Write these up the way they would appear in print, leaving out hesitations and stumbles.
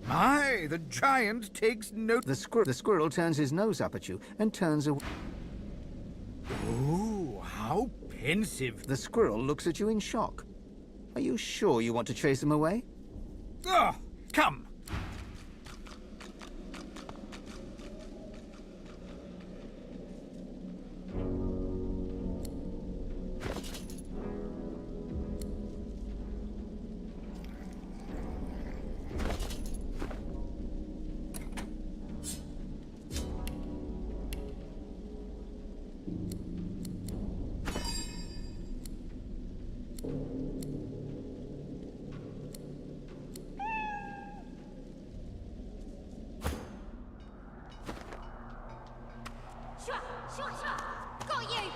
My, the giant takes no... The squirrel turns his nose up at you and turns away. Oh, how pensive. The squirrel looks at you in shock. Are you sure you want to chase him away? Ah, come. Got you!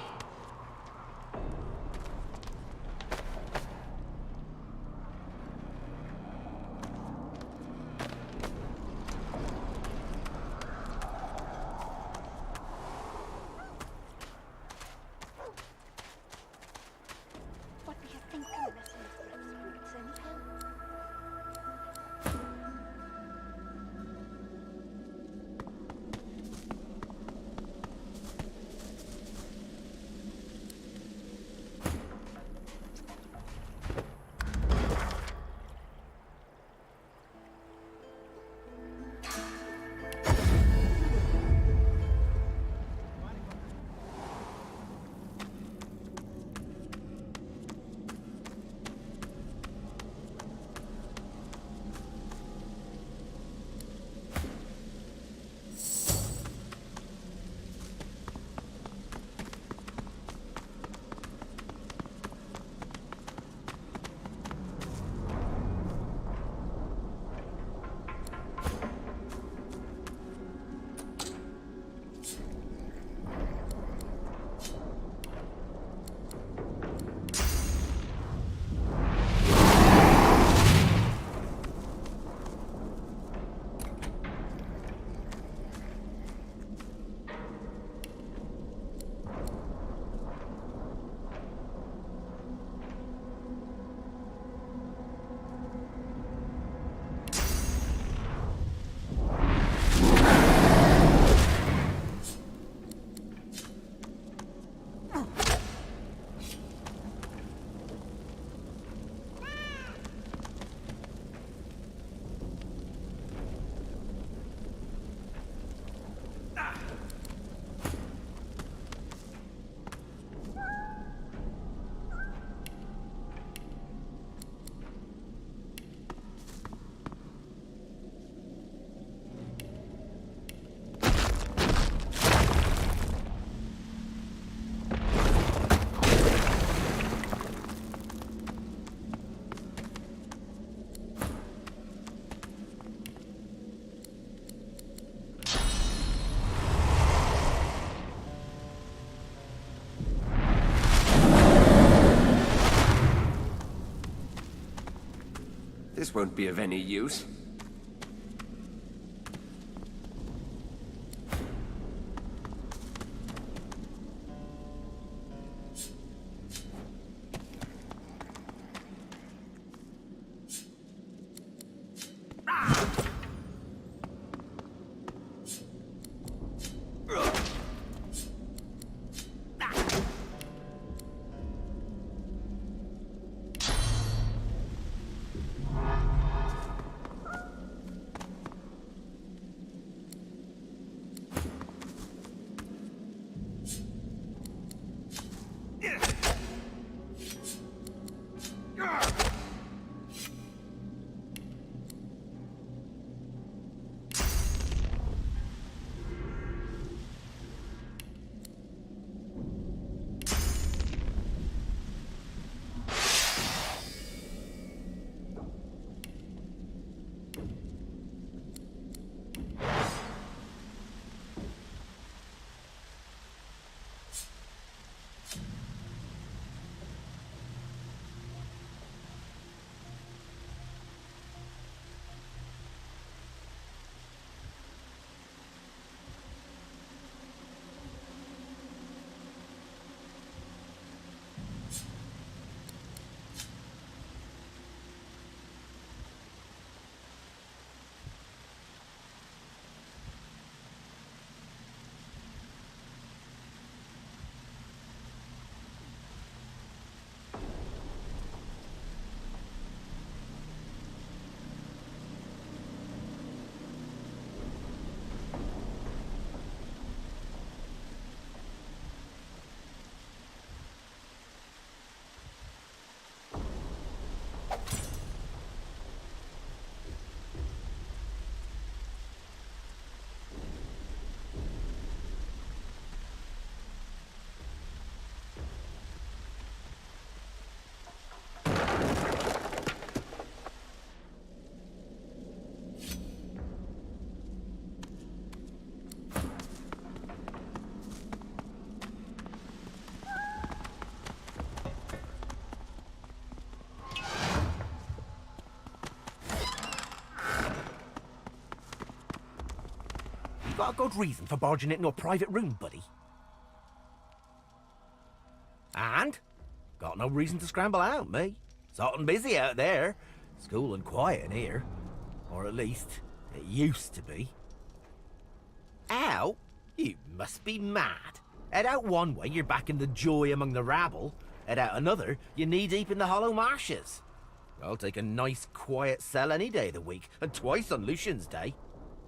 What do you think of this, Mr. Robertson? This won't be of any use. got a good reason for barging into a private room, buddy? And? Got no reason to scramble out, me. It's hot and busy out there. It's cool and quiet in here. Or at least, it used to be. Out? You must be mad. Head out one way, you're back in the joy among the rabble. Head out another, you're knee-deep in the hollow marshes. I'll take a nice, quiet cell any day of the week, and twice on Lucian's Day.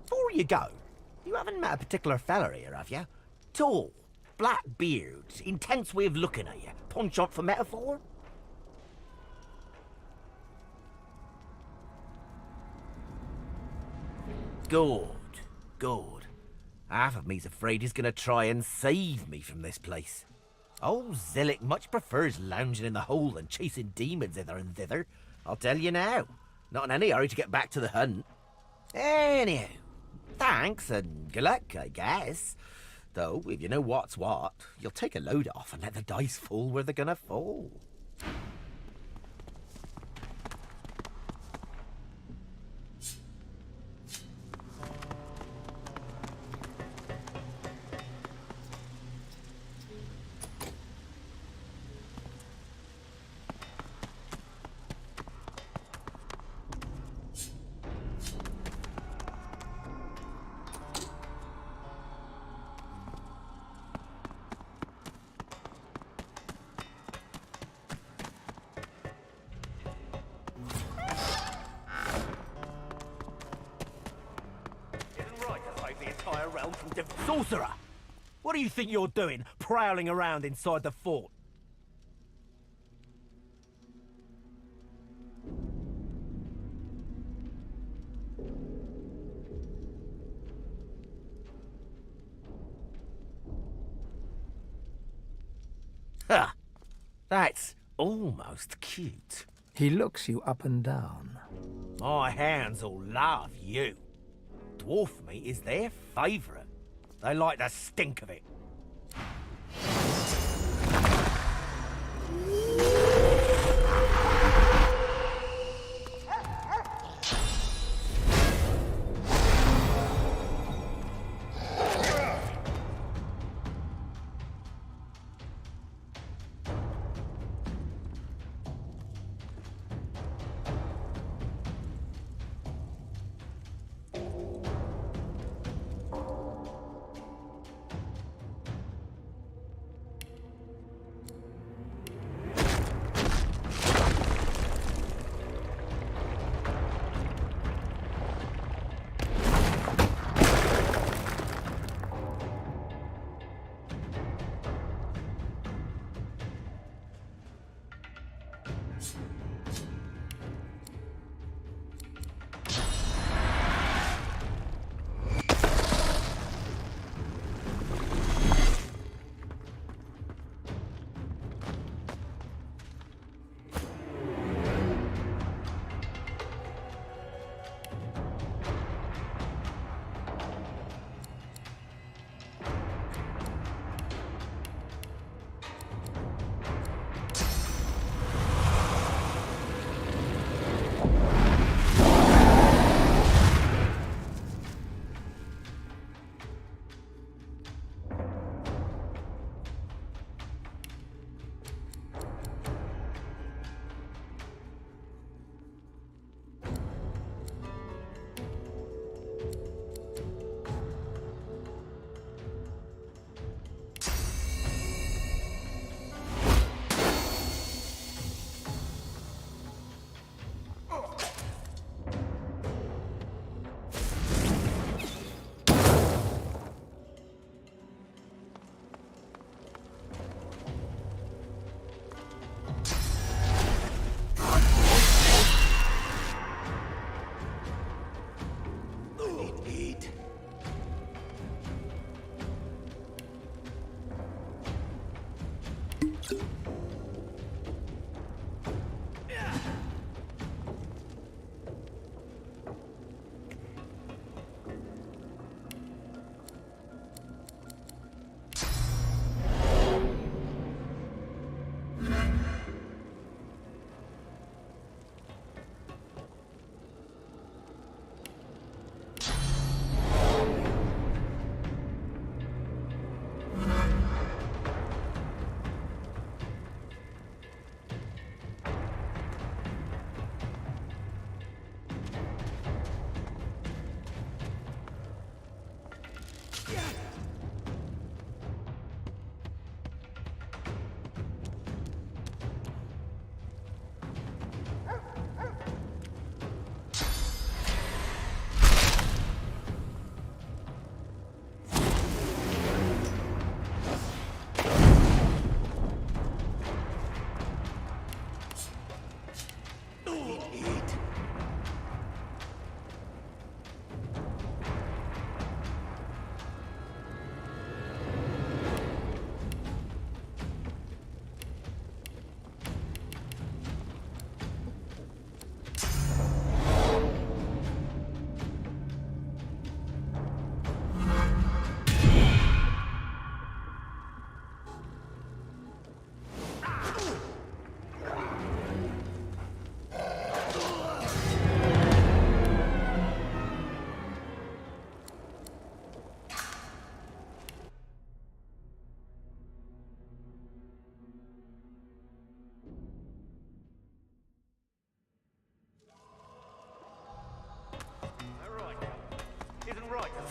Before you go, you haven't met a particular fella here, have you? Tall, black beard, intense way of looking at you. Punch-up for metaphor? Good, good. Half of me's afraid he's gonna try and save me from this place. Old Zillick much prefers lounging in the hole than chasing demons hither and thither. I'll tell you now. Not in any hurry to get back to the hunt. Anyhow, thanks and good luck, I guess. Though, if you know what's what, you'll take a load off and let the dice fall where they're gonna fall. Sorcerer! What do you think you're doing, prowling around inside the fort? Ha! That's almost cute. He looks you up and down. My hounds will love you. Dwarf meat is their favourite. They like the stink of it.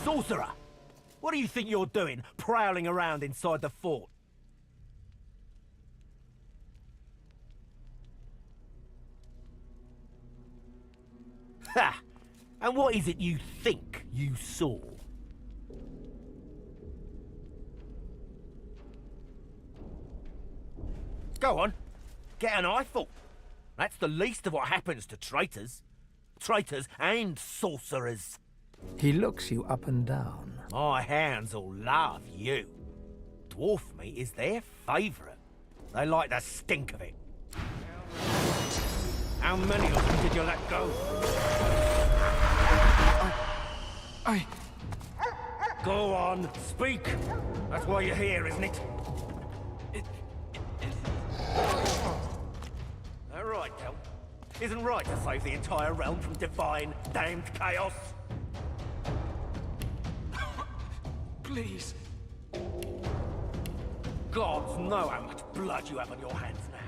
Sorcerer! What do you think you're doing, prowling around inside the fort? Ha! And what is it you think you saw? Go on, get an eyeful. That's the least of what happens to traitors. Traitors and sorcerers. He looks you up and down. My hounds all love you. Dwarf meat is their favourite. They like the stink of it. How many of them did you let go? I... Go on, speak. That's why you're here, isn't it? All right, Kel. Isn't right to save the entire realm from divine, damned chaos? Please. Gods know how much blood you have on your hands now.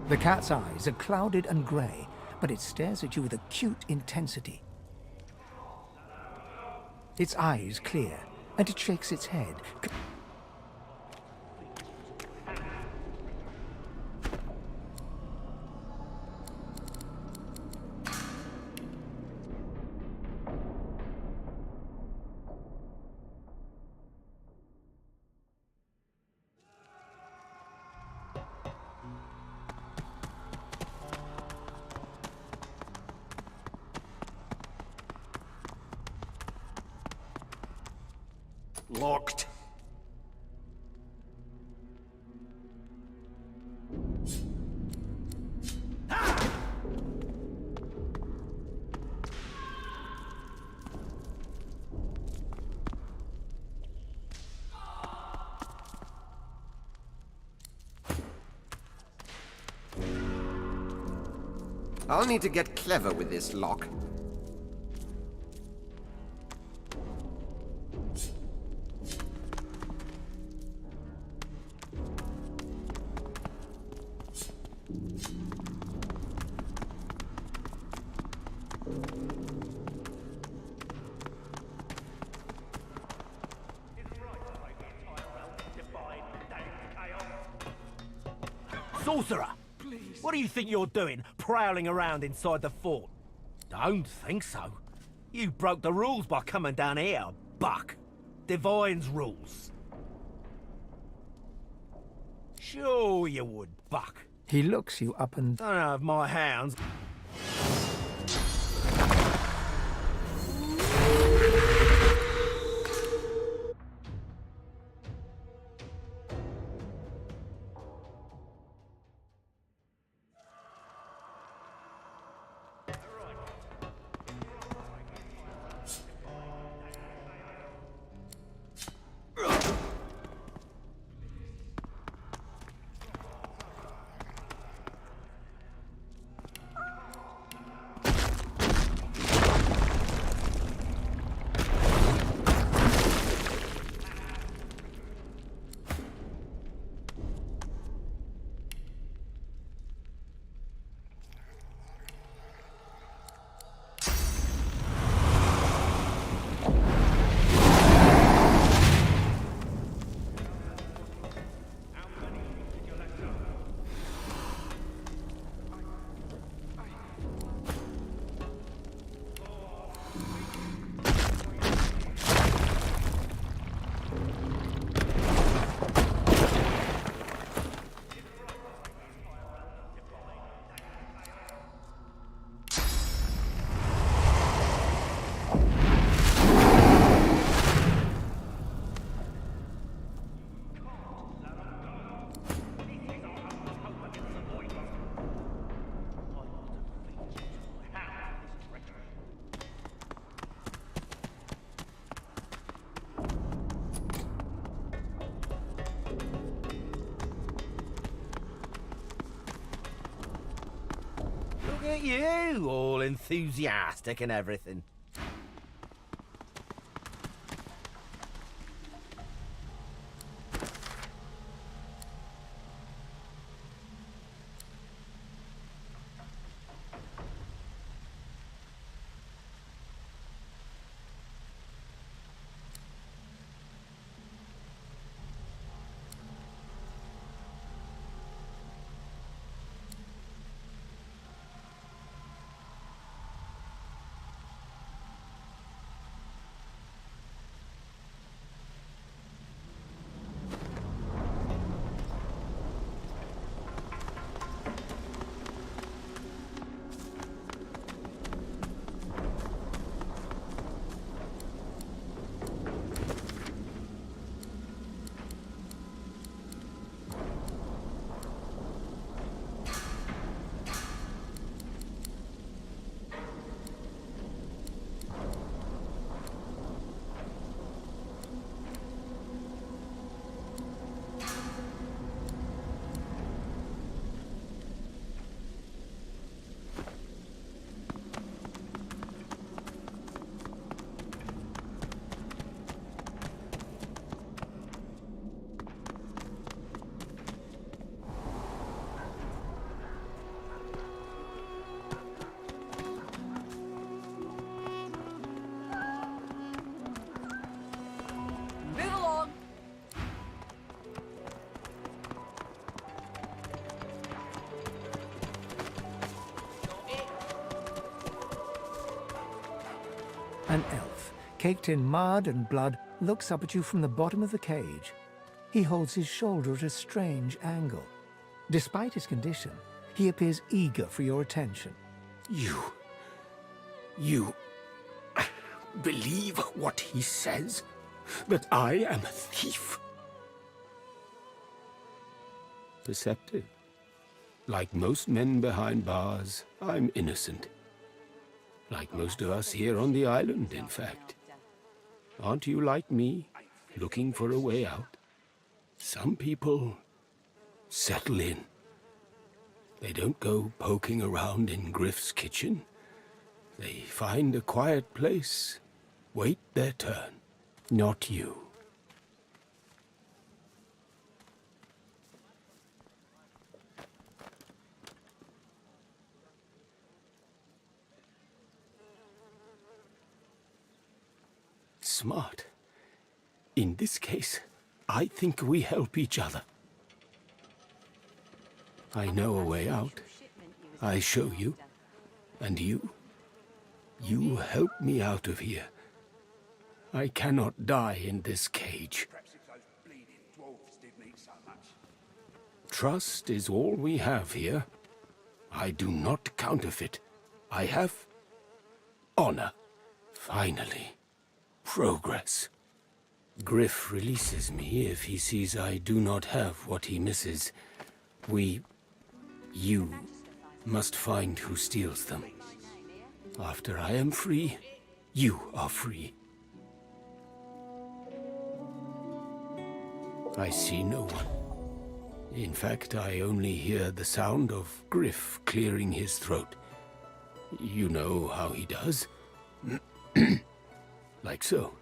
The cat's eyes are clouded and grey, but it stares at you with acute intensity. Its eyes clear, and it shakes its head. Locked. I'll need to get clever with this lock. Sorcerer! Please. What do you think you're doing, prowling around inside the fort? Don't think so. You broke the rules by coming down here, Buck. Divine's rules. Sure you would, Buck. He looks you up and... Don't know if my hounds... Look at you, all enthusiastic and everything. An elf, caked in mud and blood, looks up at you from the bottom of the cage. He holds his shoulder at a strange angle. Despite his condition, he appears eager for your attention. You believe what he says? That I am a thief? Perceptive. Like most men behind bars, I'm innocent. Like most of us here on the island, in fact. Aren't you like me, looking for a way out? Some people settle in. They don't go poking around in Griff's kitchen. They find a quiet place, wait their turn. Not you. Smart. In this case, I think we help each other. I know a way out. I show you. And you help me out of here. I cannot die in this cage. Trust is all we have here. I do not counterfeit. I have honor. Finally. Progress. Griff releases me if he sees I do not have what he misses. You must find who steals them. After I am free, you are free. I see no one. In fact, I only hear the sound of Griff clearing his throat. You know how he does? Like so.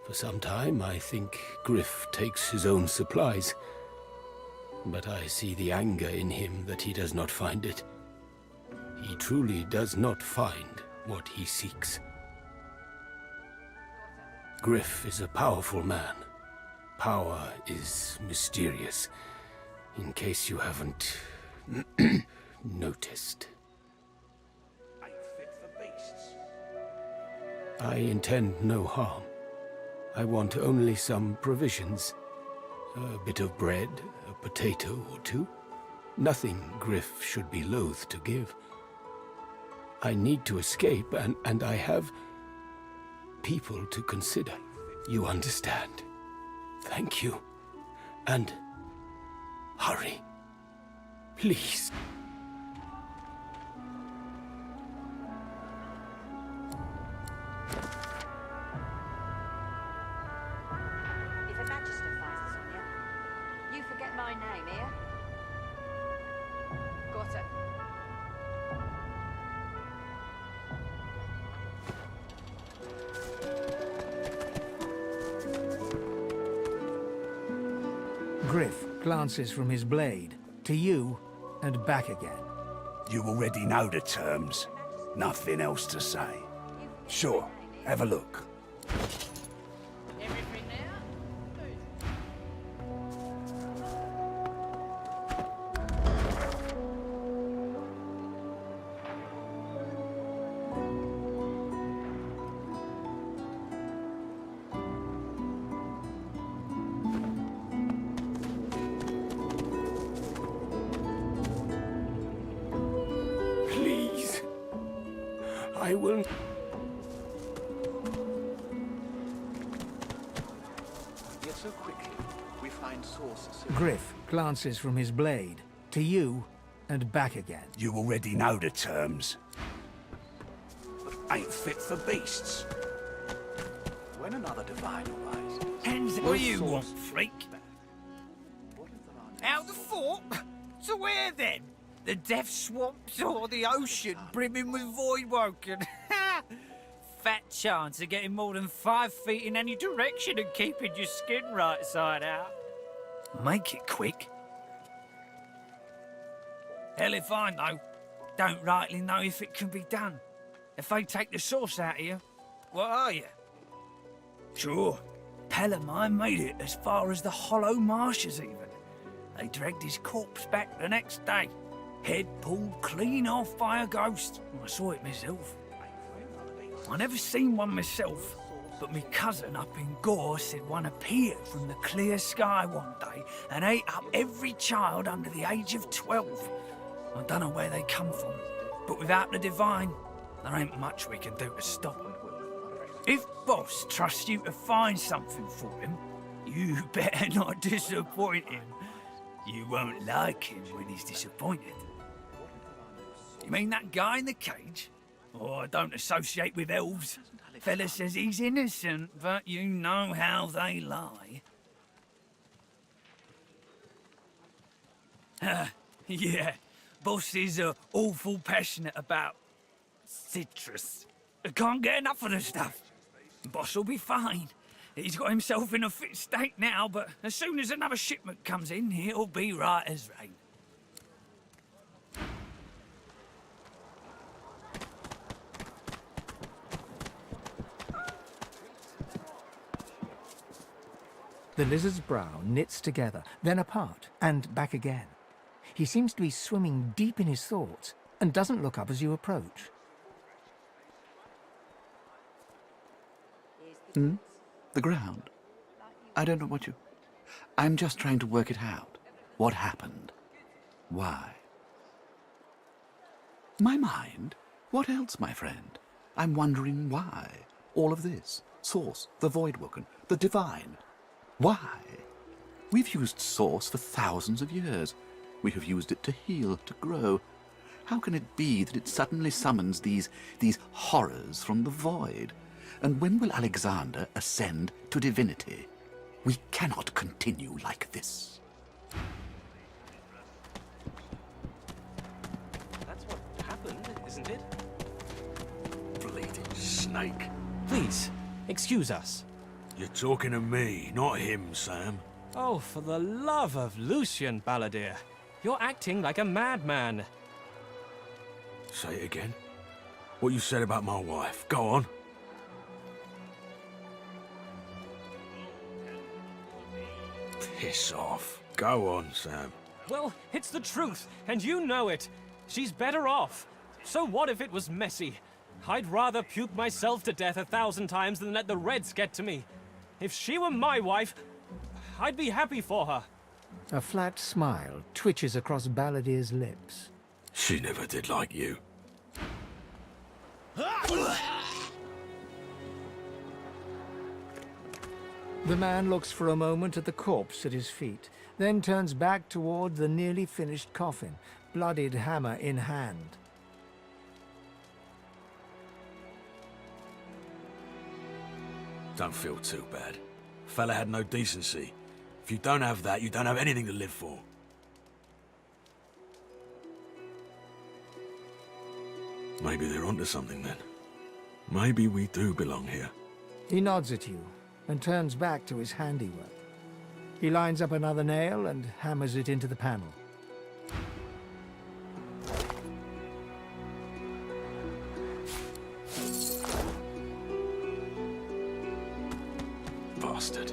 For some time, I think Griff takes his own supplies. But I see the anger in him that he does not find it. He truly does not find what he seeks. Griff is a powerful man. Power is mysterious, in case you haven't noticed. I intend no harm. I want only some provisions. A bit of bread, a potato or two. Nothing Griff should be loath to give. I need to escape, and I have people to consider. You understand? Thank you. And hurry. Please. If a magister finds us on you, you forget my name, here. Got it. Griff glances from his blade to you and back again. You already know the terms. Nothing else to say. Sure, have a look. Everything there? Please. I will... Yet so quickly, we find sources. Griff glances from his blade to you and back again. You already know the terms. Ain't fit for beasts. When another divine arises, Hands what do you want, freak? what if there are no Out the fort? To where then? The death swamps or the ocean brimming with voidwoken? Fat chance of getting more than 5 feet in any direction and keeping your skin right side out. Make it quick. Hell if I know. Don't rightly know if it can be done. If they take the sauce out of you, what are you? Sure. Pal of mine made it as far as the Hollow Marshes even. They dragged his corpse back the next day. Head pulled clean off by a ghost. I saw it myself. I never seen one myself, but me cousin up in Gore said one appeared from the clear sky one day and ate up every child under the age of 12. I don't know where they come from, but without the divine, there ain't much we can do to stop them. If Boss trusts you to find something for him, you better not disappoint him. You won't like him when he's disappointed. You mean that guy in the cage? Oh, I don't associate with elves. Fella says he's innocent, but you know how they lie. Yeah, Bosses are awful passionate about citrus. I can't get enough of the stuff. Boss will be fine. He's got himself in a fit state now, but as soon as another shipment comes in, he'll be right as rain. The lizard's brow knits together, then apart, and back again. He seems to be swimming deep in his thoughts, and doesn't look up as you approach. The ground. I don't know what you... I'm just trying to work it out. What happened? Why? My mind? What else, my friend? I'm wondering why. All of this. Source, the Voidwoken, the Divine. Why? We've used Source for thousands of years. We have used it to heal, to grow. How can it be that it suddenly summons these horrors from the void? And when will Alexander ascend to divinity? We cannot continue like this. That's what happened, isn't it? Bleeding snake. Please, excuse us. You're talking to me, not him, Sam. Oh, for the love of Lucian, Balladeer. You're acting like a madman. Say it again. What you said about my wife. Go on. Piss off. Go on, Sam. Well, it's the truth, and you know it. She's better off. So what if it was messy? I'd rather puke myself to death 1,000 times than let the Reds get to me. If she were my wife, I'd be happy for her. A flat smile twitches across Balladeer's lips. She never did like you. The man looks for a moment at the corpse at his feet, then turns back toward the nearly finished coffin, bloodied hammer in hand. Don't feel too bad. Fella had no decency. If you don't have that, you don't have anything to live for. Maybe they're onto something then. Maybe we do belong here. He nods at you and turns back to his handiwork. He lines up another nail and hammers it into the panel. Bastard.